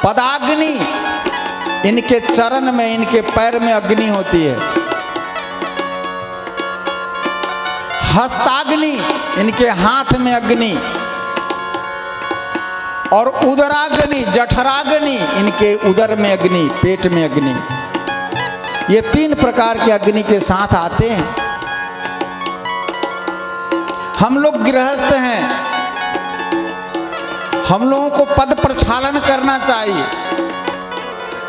पदाग्नि, इनके चरण में, इनके पैर में अग्नि होती है। हस्ताग्नि, इनके हाथ में अग्नि। और उदराग्नि, जठराग्नि, इनके उदर में अग्नि, पेट में अग्नि। ये 3 प्रकार के अग्नि के साथ आते हैं। हम लोग गृहस्थ हैं, हम लोगों को पद प्रक्षालन करना चाहिए।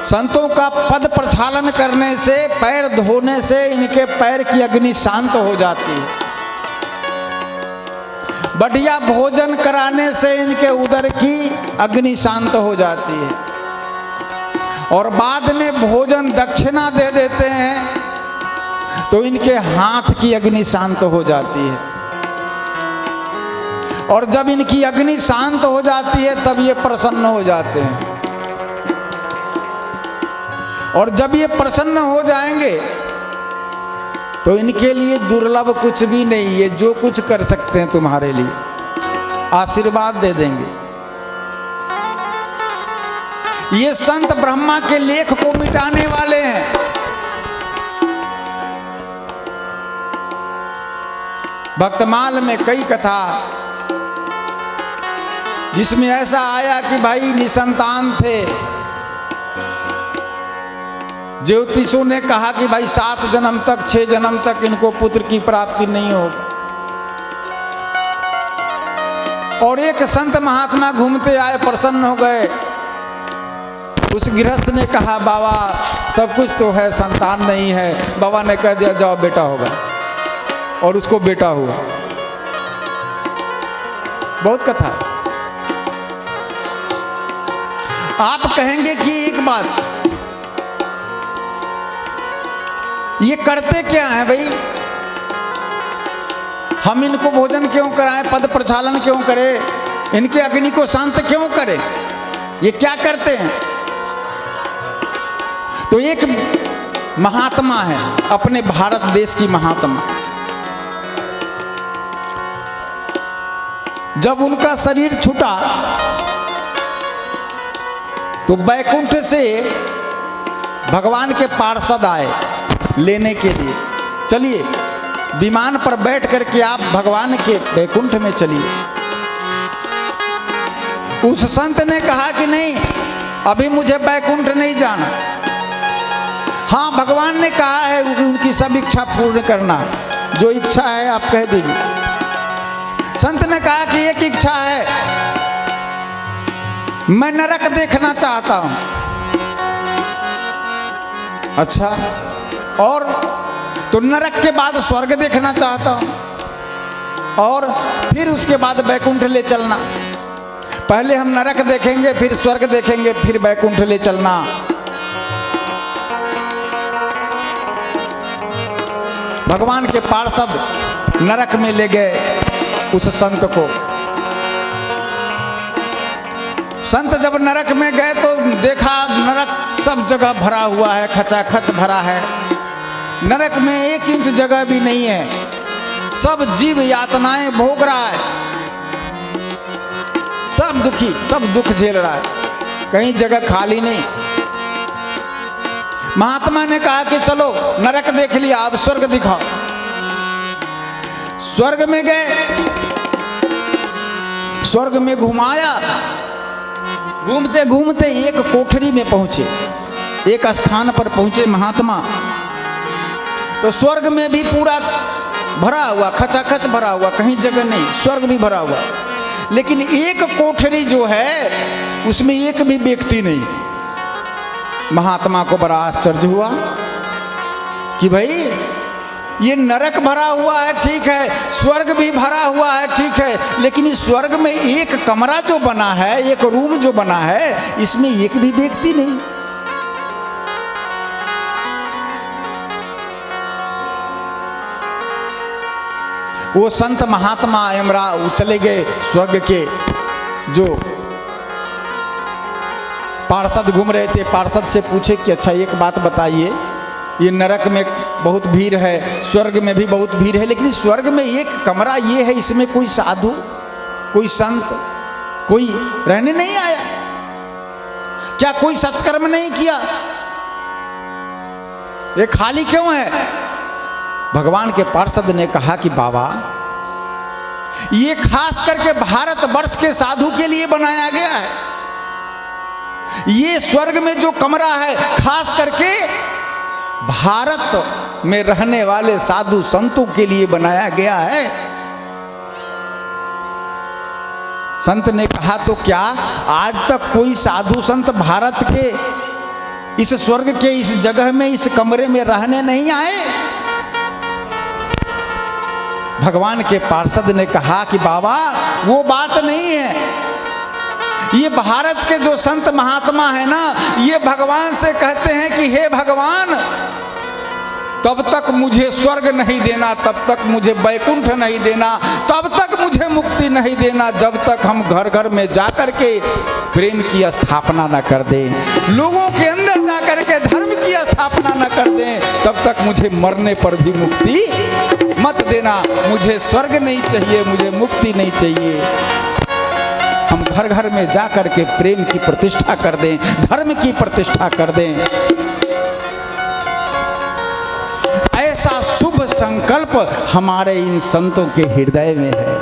संतों का पद प्रक्षालन करने से, पैर धोने से इनके पैर की अग्नि शांत हो जाती है। बढ़िया भोजन कराने से इनके उदर की अग्नि शांत हो जाती है। और बाद में भोजन दक्षिणा दे देते हैं तो इनके हाथ की अग्नि शांत हो जाती है। और जब इनकी अग्नि शांत हो जाती है तब ये प्रसन्न हो जाते हैं। और जब ये प्रसन्न हो जाएंगे तो इनके लिए दुर्लभ कुछ भी नहीं है। जो कुछ कर सकते हैं तुम्हारे लिए, आशीर्वाद दे देंगे। ये संत ब्रह्मा के लेख को मिटाने वाले हैं। भक्तमाल में कई कथा जिसमें ऐसा आया कि भाई निसंतान थे। ज्योतिषों ने कहा कि भाई 7 जन्म तक, 6 जन्म तक इनको पुत्र की प्राप्ति नहीं होगी। और एक संत महात्मा घूमते आए, प्रसन्न हो गए। उस गृहस्थ ने कहा बाबा सब कुछ तो है, संतान नहीं है। बाबा ने कह दिया जाओ बेटा होगा। और उसको बेटा हुआ। बहुत कथा है। आप कहेंगे कि एक बात, ये करते क्या हैं भाई? हम इनको भोजन क्यों कराएं, पद प्रक्षालन क्यों करें, इनके अग्नि को शांत क्यों करें? ये क्या करते हैं? तो एक महात्मा है अपने भारत देश की महात्मा। जब उनका शरीर छूटा तो बैकुंठ से भगवान के पार्षद आए लेने के लिए। चलिए विमान पर बैठ करके आप भगवान के बैकुंठ में चलिए। उस संत ने कहा कि नहीं, अभी मुझे बैकुंठ नहीं जाना। हाँ, भगवान ने कहा है उनकी सब इच्छा पूर्ण करना। जो इच्छा है आप कह दीजिए। संत ने कहा कि एक इच्छा है, मैं नरक देखना चाहता हूं। अच्छा, और तो नरक के बाद स्वर्ग देखना चाहता हूं और फिर उसके बाद बैकुंठ ले चलना। पहले हम नरक देखेंगे, फिर स्वर्ग देखेंगे, फिर बैकुंठ ले चलना। भगवान के पार्षद नरक में ले गए उस संत को। संत जब नरक में गए तो देखा नरक सब जगह भरा हुआ है, खचाखच भरा है। नरक में 1 इंच जगह भी नहीं है। सब जीव यातनाएं भोग रहा है, सब दुखी, सब दुख झेल रहा है, कहीं जगह खाली नहीं। महात्मा ने कहा कि चलो नरक देख लिया, अब स्वर्ग दिखाओ। स्वर्ग में गए, स्वर्ग में घुमाया। घूमते घूमते एक कोठरी में पहुंचे, एक स्थान पर पहुंचे महात्मा। तो स्वर्ग में भी पूरा भरा हुआ, खचाखच भरा हुआ, कहीं जगह नहीं, स्वर्ग भी भरा हुआ। लेकिन एक कोठरी जो है उसमें एक भी व्यक्ति नहीं। महात्मा को बड़ा आश्चर्य हुआ कि भाई ये नरक भरा हुआ है, ठीक है, स्वर्ग भी भरा हुआ है, ठीक है, लेकिन इस स्वर्ग में एक कमरा जो बना है, एक रूम जो बना है, इसमें एक भी व्यक्ति नहीं। वो संत महात्मा यमरा चले गए स्वर्ग के जो पार्षद घूम रहे थे। पार्षद से पूछे कि अच्छा एक बात बताइए, ये नरक में बहुत भीड़ है, स्वर्ग में भी बहुत भीड़ है, लेकिन स्वर्ग में एक कमरा ये है, इसमें कोई साधु, कोई संत, कोई रहने नहीं आया क्या कोई सत्कर्म नहीं किया? ये खाली क्यों है? भगवान के पार्षद ने कहा कि बाबा, ये खास करके भारतवर्ष के साधु के लिए बनाया गया है। ये स्वर्ग में जो कमरा है खास करके भारत में रहने वाले साधु संतों के लिए बनाया गया है। संत ने कहा तो क्या आज तक कोई साधु संत भारत के इस स्वर्ग के इस जगह में इस कमरे में रहने नहीं आए? भगवान के पार्षद ने कहा कि बाबा वो बात नहीं है। ये भारत के जो संत महात्मा है ना, ये भगवान से कहते हैं कि हे भगवान, तब तक मुझे स्वर्ग नहीं देना, तब तक मुझे वैकुंठ नहीं देना, तब तक मुझे मुक्ति नहीं देना, जब तक हम घर घर में जाकर के प्रेम की स्थापना न कर दें, लोगों के अंदर जाकर के धर्म की स्थापना न कर दें, तब तक मुझे मरने पर भी मुक्ति मत देना। मुझे स्वर्ग नहीं चाहिए, मुझे मुक्ति नहीं चाहिए। हम घर घर में जाकर के प्रेम की प्रतिष्ठा कर दें, धर्म की प्रतिष्ठा कर दें। ऐसा शुभ संकल्प हमारे इन संतों के हृदय में है।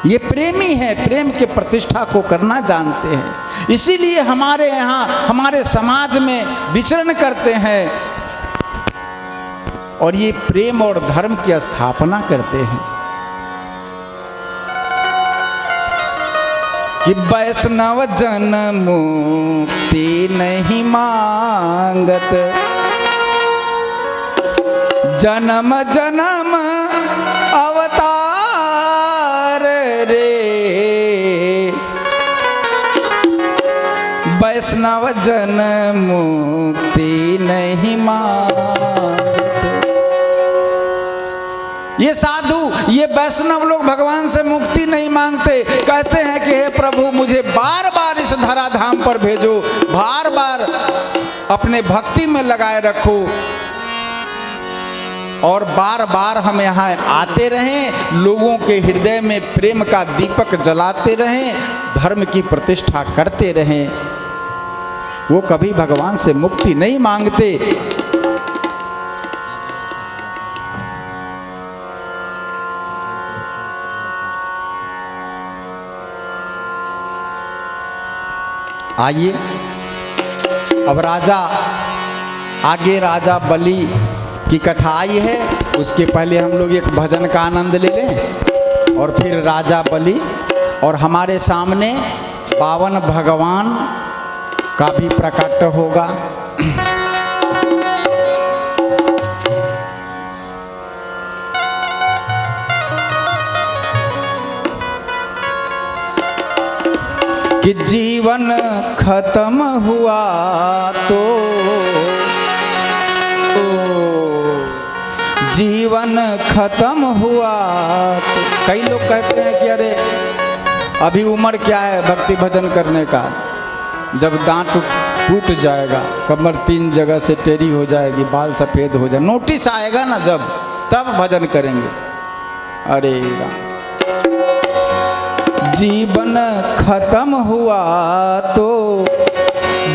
ये प्रेमी है, प्रेम के प्रतिष्ठा को करना जानते हैं, इसीलिए हमारे यहाँ हमारे समाज में विचरण करते हैं और ये प्रेम और धर्म की स्थापना करते हैं कि वैष्णव जन मुक्ति नहीं मांगत, जन्म जन्म अवतार रे, वैष्णव जन मुक्ति नहीं मांगत। ये साधु, ये वैष्णव लोग भगवान से मुक्ति नहीं मांगते, कहते हैं कि हे प्रभु मुझे बार बार इस धराधाम पर भेजो, बार बार अपने भक्ति में लगाए रखो और बार बार हम यहाँ आते रहें, लोगों के हृदय में प्रेम का दीपक जलाते रहें, धर्म की प्रतिष्ठा करते रहें। वो कभी भगवान से मुक्ति नहीं मांगते। आइए अब आगे राजा बलि की कथा आई है, उसके पहले हम लोग एक भजन का आनंद ले लें और फिर राजा बलि और हमारे सामने 52 भगवान का भी प्रकट होगा। कि जीवन खत्म हुआ तो जीवन खत्म हुआ तो कई लोग कहते हैं कि अरे अभी उम्र क्या है भक्ति भजन करने का, जब दांत टूट जाएगा, कमर 3 जगह से टेढ़ी हो जाएगी, बाल सफ़ेद हो जाए, नोटिस आएगा ना जब, तब भजन करेंगे। अरे जीवन खत्म हुआ तो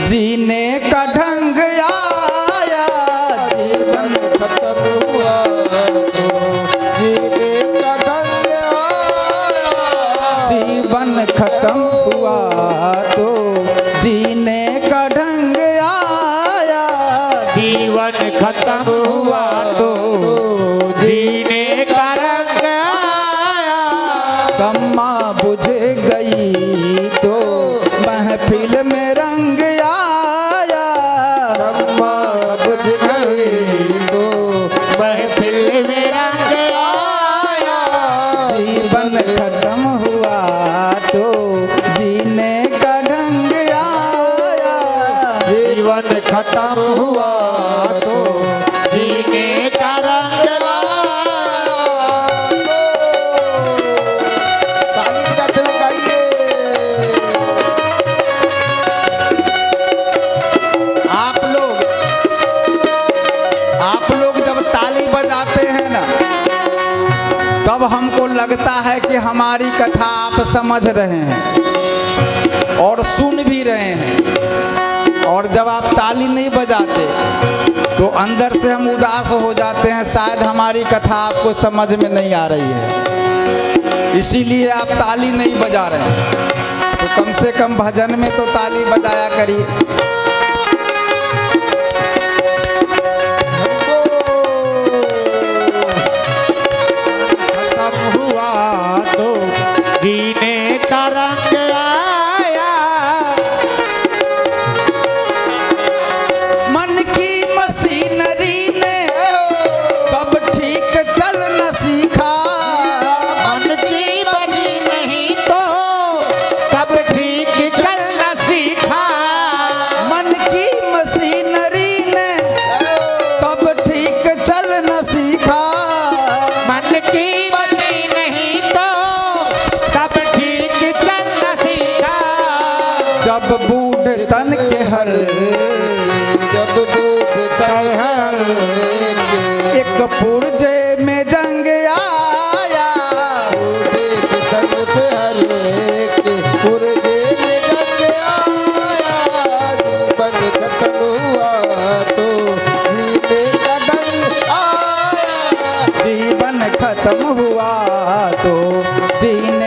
जीने का ढंग आया, जीवन खत्म हुआ तो जीने का ढंग आया, जीवन खत्म हुआ तो जीने का ढंग आया, जीवन खत्म हुआ तो जीने का ढंग आया, सम्मा बुझ गई तो महफिल में रंग आया, सम्मा बुझ गई तो महफिल में रंग आया, जीवन खत्म हुआ तो जीने का ढंग आया, जीवन खत्म हुआ तो जीने का रंग तब हमको लगता है कि हमारी कथा आप समझ रहे हैं। और सुन भी रहे हैं, और जब आप ताली नहीं बजाते तो अंदर से हम उदास हो जाते हैं, शायद हमारी कथा आपको समझ में नहीं आ रही है, इसीलिए आप ताली नहीं बजा रहे हैं। तो कम से कम भजन में तो ताली बजाया करिए। खत्म हुआ तो जीने का रंग आया, मन की मशीनरी ने कब ठीक चलना सीखा, मन की बनी नहीं तो कब ठीक चलना सीखा, मन की मशीनरी ने कब ठीक चलना सीखा, मन की बनी नहीं तो कब ठीक चलना सीखा, जब बूढ़ तन के हर जब बूढ़ तन एक पुरजे में जंग आया, एक तन पे हर एक पुरजे में जंग आया, जीवन खत्म हुआ तो जीने का ढंग आया, जीवन खत्म हुआ तो जीने